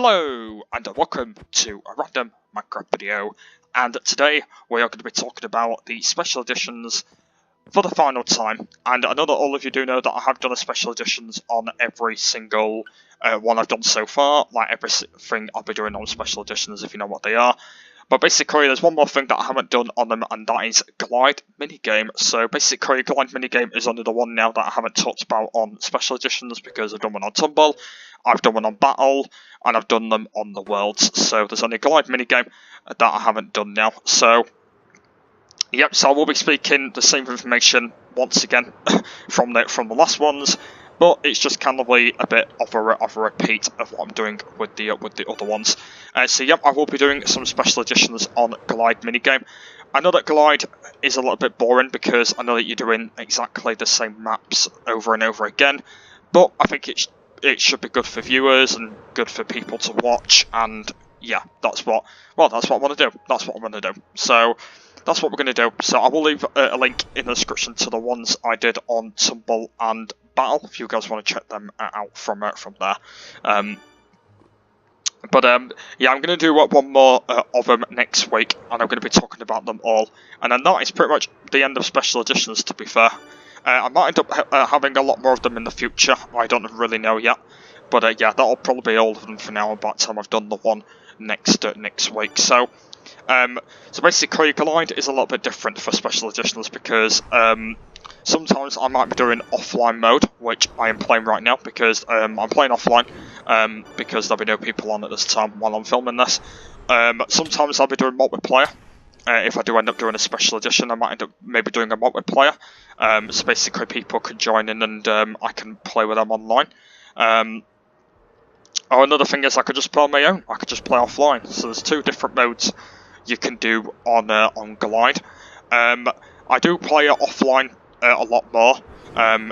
Hello and welcome to a random Minecraft video, and today we are going to be talking about the special editions for the final time. And I know that all of you do know that I have done a special editions on every single one I've done so far, like everything I'll be doing on special editions if you know what they are. But basically there's one more thing that I haven't done on them, and that is Glide minigame. So basically Glide minigame is only the one now that I haven't talked about on special editions, because I've done one on Tumble, I've done one on Battle, and I've done them on the Worlds. So there's only a Glide minigame that I haven't done now. So yep, so I will be speaking the same information once again from the last ones, but it's just kind of a bit of a repeat of what I'm doing with the other ones. So yep, I will be doing some special editions on Glide minigame. I know that Glide is a little bit boring because I know that you're doing exactly the same maps over and over again, but I think it should be good for viewers and good for people to watch, and yeah, that's what I want to do. That's what I'm going to do. So that's what we're going to do. So I will leave a link in the description to the ones I did on Tumble and Battle, if you guys want to check them out from there. Yeah, I'm going to do one more of them next week, and I'm going to be talking about them all. And then that is pretty much the end of special editions, to be fair. I might end up having a lot more of them in the future. I don't really know yet. But yeah, that'll probably be all of them for now, by the time I've done the one next week. So basically Glide is a little bit different for special editions, because sometimes I might be doing offline mode, which I am playing right now, because I'm playing offline, because there'll be no people on at this time while I'm filming this. Sometimes I'll be doing multiplayer. If I do end up doing a special edition, I might end up maybe doing a multiplayer. So basically people can join in, and I can play with them online. Or another thing is I could just play on my own. I could just play offline. So there's two different modes you can do on Glide. I do play offline a lot more,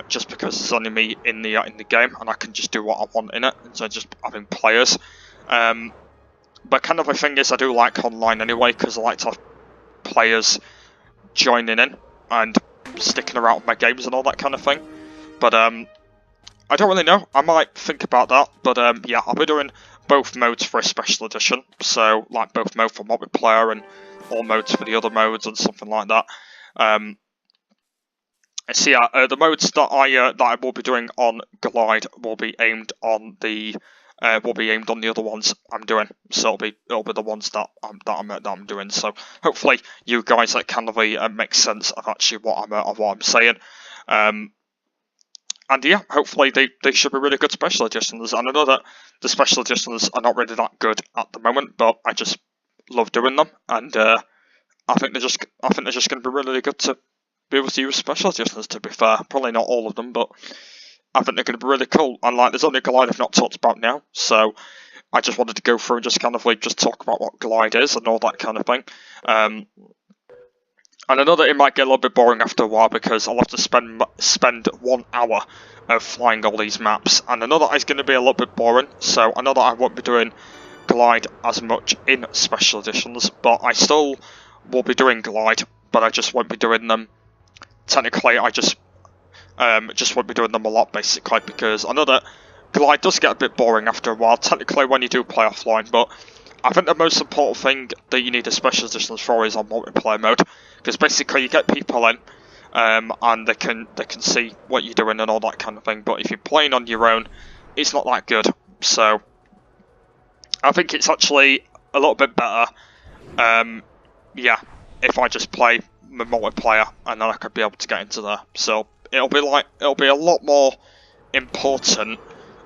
just because it's only me in the game, and I can just do what I want in it instead of just having players. But kind of the thing is, I do like online anyway, because I like to have players joining in and sticking around with my games and all that kind of thing. But I don't really know. I might think about that. But yeah, I'll be doing both modes for a special edition. So like both modes for multiplayer and all modes for the other modes and something like that. So yeah, the modes that I will be doing on Glide will be aimed on the other ones I'm doing. So it'll be the ones that I'm doing. So hopefully you guys kind of make sense of actually what I'm saying. And yeah, hopefully they should be really good special editions. And I know that the special editions are not really that good at the moment, but I just love doing them, and I think they're just going to be really good to be able to use special editions, to be fair. Probably not all of them, but I think they're going to be really cool. And like, there's only a Glide I've not talked about now, so I just wanted to go through and just kind of just talk about what Glide is and all that kind of thing. And I know that it might get a little bit boring after a while, because I'll have to spend 1 hour of flying all these maps, and I know that it's going to be a little bit boring. So I know that I won't be doing Glide as much in special editions, but I still will be doing Glide, but I just won't be doing them. Technically, I just won't be doing them a lot, basically, because I know that Glide does get a bit boring after a while, technically, when you do play offline. But I think the most important thing that you need a special editions for is on multiplayer mode, because basically you get people in, and they can see what you're doing and all that kind of thing. But if you're playing on your own, it's not that good. So I think it's actually a little bit better, yeah, if I just play my multiplayer, and then I could be able to get into there. So it'll be a lot more important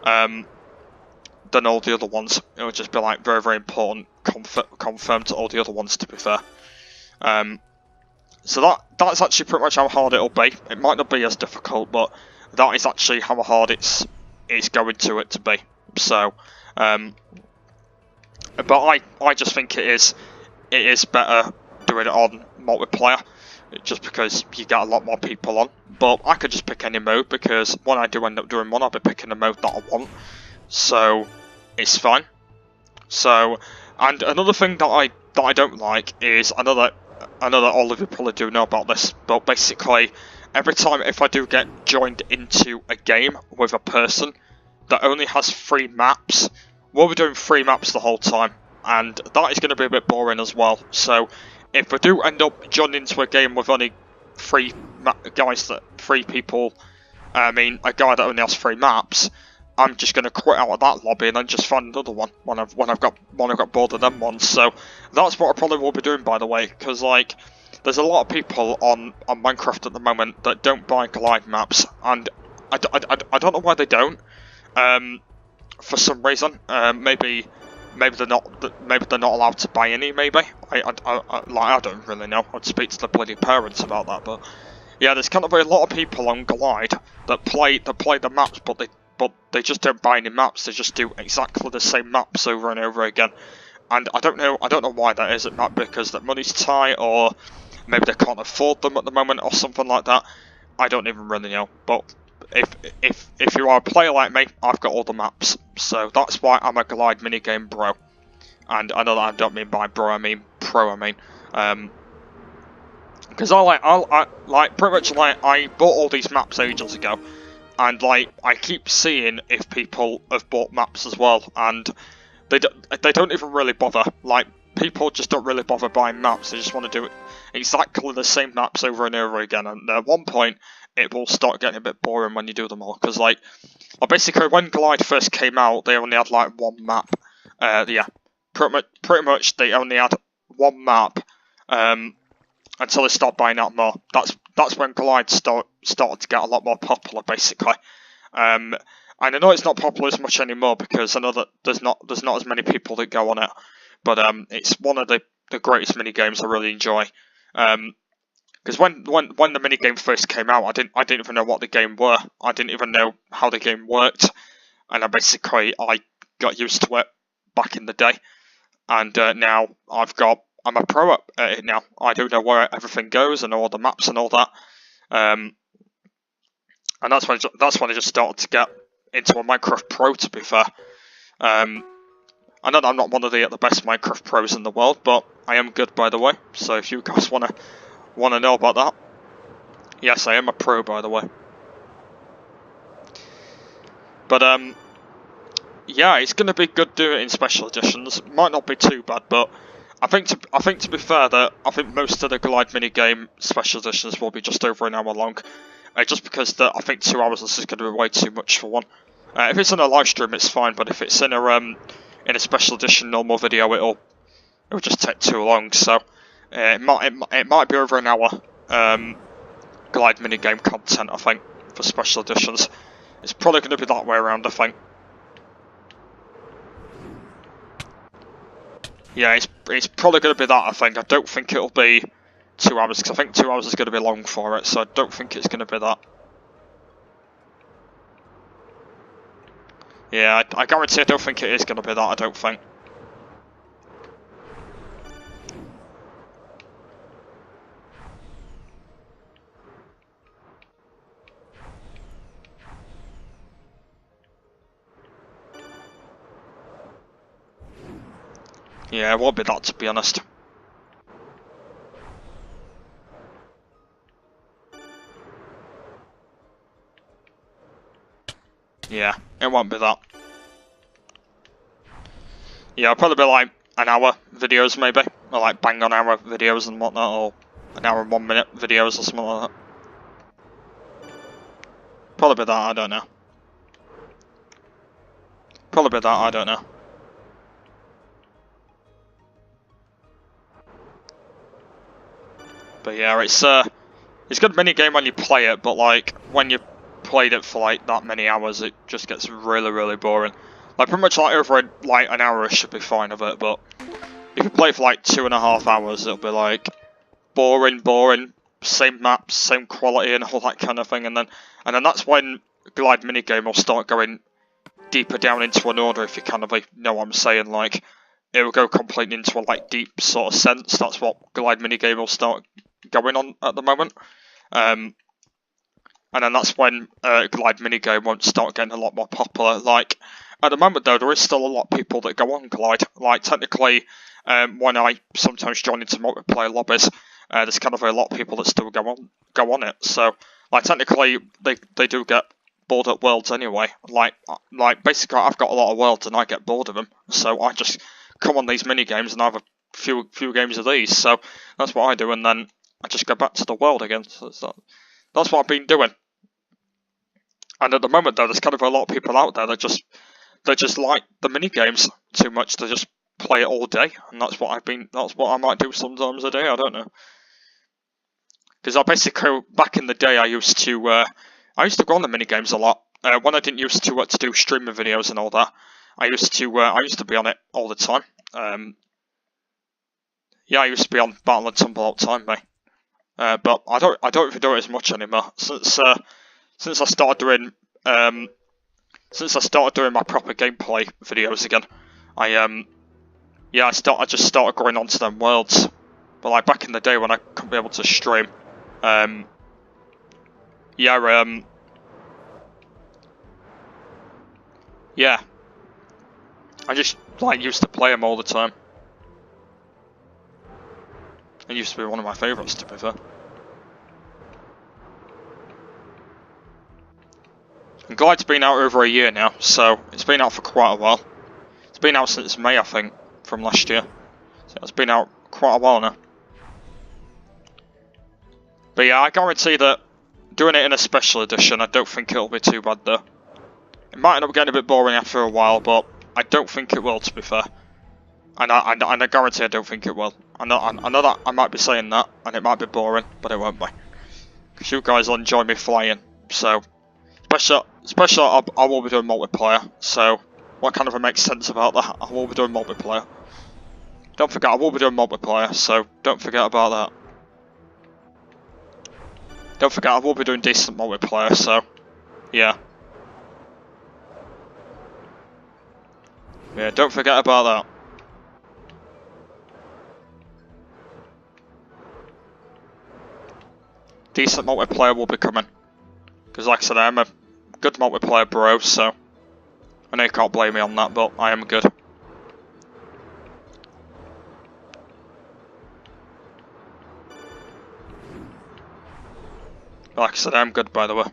than all the other ones. It'll just be like very, very important, confirmed to all the other ones, to be fair. So that's actually pretty much how hard it'll be. It might not be as difficult, but that is actually how hard it's going to be. So but I just think it is better doing it on multiplayer, just because you get a lot more people on. But I could just pick any mode, because when I do end up doing one, I'll be picking the mode that I want. So it's fine. So, and another thing that I don't like is, I know that all of you probably do know about this, but basically every time if I do get joined into a game with a person that only has 3 maps we'll be doing 3 maps the whole time, and that is going to be a bit boring as well. So if we do end up joining into a game with only 3 people, I mean a guy that only has 3 maps, I'm just going to quit out of that lobby and then just find another one when I've got bored of them ones. So that's what I probably will be doing, by the way, because like there's a lot of people on Minecraft at the moment that don't buy glide maps, and I don't know why they don't. For some reason, maybe they're not allowed to buy any. Maybe I don't really know. I'd speak to the bloody parents about that. But yeah, there's kind of a lot of people on Glide that play the maps, but they just don't buy any maps. They just do exactly the same maps over and over again. And I don't know why that is. It might be because their money's tight, or maybe they can't afford them at the moment, or something like that. I don't even really know. But if you are a player like me, I've got all the maps. So that's why I'm a Glide minigame bro. And I know that I don't mean by bro, I mean pro. I mean, because I pretty much like I bought all these maps ages ago. And like I keep seeing if people have bought maps as well, and they don't even really bother. Like people just don't really bother buying maps. They just want to do exactly the same maps over and over again. And at one point, it will start getting a bit boring when you do them all. Because like, basically when Glide first came out, they only had like 1 map. Yeah, pretty much they only had 1 map. Until they stopped buying out more. That's when Glide started to get a lot more popular, basically. And I know it's not popular as much anymore because I know that there's not as many people that go on it. But it's one of the greatest mini games I really enjoy. Because when the mini game first came out, I didn't even know what the game were. I didn't even know how the game worked, and I got used to it back in the day. And now I'm a pro at it now. I do know where everything goes and all the maps and all that. And that's when I just started to get into a Minecraft pro, to be fair. I know that I'm not one of the best Minecraft pros in the world, but I am good, by the way. So if you guys wanna know about that, yes, I am a pro, by the way. But yeah, it's gonna be good doing it in special editions. Might not be too bad, but I think to be fair, that I think most of the Glide minigame special editions will be just over an hour long, just because I think 2 hours is going to be way too much for one. If it's in a live stream, it's fine, but if it's in a special edition normal video, it'll just take too long. So it might be over an hour Glide minigame content, I think, for special editions. It's probably going to be that way around, I think. Yeah, it's probably going to be that, I think. I don't think it'll be 2 hours, because I think 2 hours is going to be long for it, so I don't think it's going to be that. Yeah, I guarantee I don't think it is going to be that, I don't think. Yeah, it won't be that, to be honest. Yeah, it won't be that. Yeah, it'll probably be like an hour videos, maybe. Or like bang on hour videos and whatnot, or an hour and 1 minute videos or something like that. Probably be that, I don't know. Probably be that, I don't know. But yeah, it's a good mini game when you play it, but like when you played it for like that many hours, it just gets really, really boring. Like pretty much like over like an hour should be fine of it, but if you play it for like 2.5 hours, it'll be like boring, same maps, same quality and all that kind of thing, and then that's when Glide minigame will start going deeper down into an order, if you kind of like know what I'm saying. Like it will go completely into a like deep sort of sense. That's what Glide minigame will start going on at the moment. And then that's when Glide minigame won't start getting a lot more popular. Like at the moment though, there is still a lot of people that go on Glide. Like technically, when I sometimes join into multiplayer lobbies, there's kind of a lot of people that still go on it. So like technically, they do get bored at worlds anyway. Like basically, I've got a lot of worlds and I get bored of them, so I just come on these mini games and have a few games of these. So that's what I do, and then I just go back to the world again. So that's what I've been doing. And at the moment, though, there's kind of a lot of people out there that just like the mini games too much. They just play it all day, and that's what I might do sometimes a day. I don't know. Because I basically, back in the day, I used to go on the mini games a lot. When I didn't used to do streaming videos and all that, I used to be on it all the time. Yeah, I used to be on Battle and Tumble all the time, mate. But I don't even do it as much anymore since I started doing my proper gameplay videos again. I just started going onto them worlds. But like back in the day when I couldn't be able to stream, I just like used to play them all the time. It used to be one of my favourites, to be fair. And Glide's been out over a year now, so it's been out for quite a while. It's been out since May, I think, from last year. So it's been out quite a while now. But yeah, I guarantee that doing it in a special edition, I don't think it'll be too bad though. It might end up getting a bit boring after a while, but I don't think it will, to be fair. And I guarantee I don't think it will. I know that I might be saying that, and it might be boring, but it won't be. Because you guys will enjoy me flying, so... Especially I will be doing multiplayer, so... What kind of makes sense about that? I will be doing multiplayer. Don't forget, I will be doing multiplayer, so don't forget about that. Don't forget, I will be doing decent multiplayer, so... Yeah. Yeah, don't forget about that. Decent multiplayer will be coming. Because like I said, I am a good multiplayer bro, so... I know you can't blame me on that, but I am good. Like I said, I am good, by the way.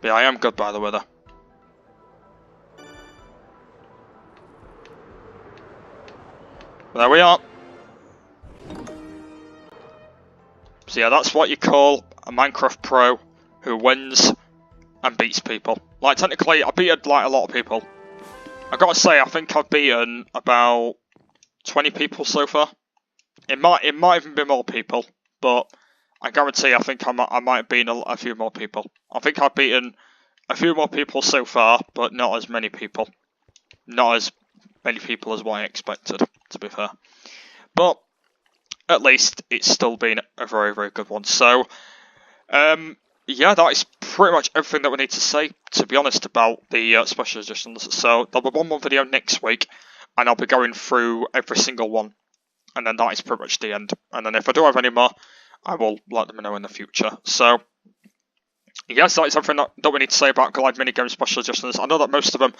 But yeah, I am good, by the way, though. There we are. So yeah, that's what you call a Minecraft pro who wins and beats people. Like, technically, I beat like a lot of people. I gotta say, I think I've beaten about 20 people so far. It might even be more people, but I guarantee I think I might have beaten a few more people. I think I've beaten a few more people so far, but not as many people. Not as many people as what I expected, to be fair. But at least it's still been a very, very good one. So, yeah, that is pretty much everything that we need to say, to be honest, about the special editions. So there'll be one more video next week, and I'll be going through every single one. And then that is pretty much the end. And then if I do have any more, I will let them know in the future. So, yes, that is everything that we need to say about Glide minigame special editions. I know that most of them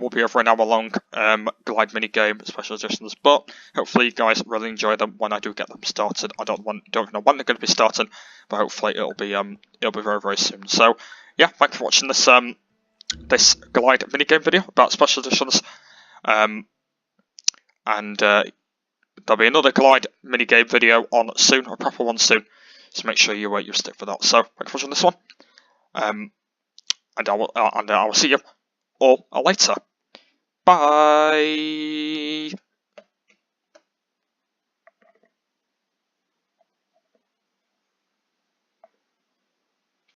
will be over an hour long Glide minigame special editions, but hopefully you guys really enjoy them when I do get them started. I don't even know when they're going to be starting, but hopefully it'll be very, very soon. So yeah, thank you for watching this this Glide minigame video about special editions, and there'll be another Glide minigame video on soon, a proper one soon. So make sure you stick for that. So thank you for watching this one. And I will see you all later. Bye.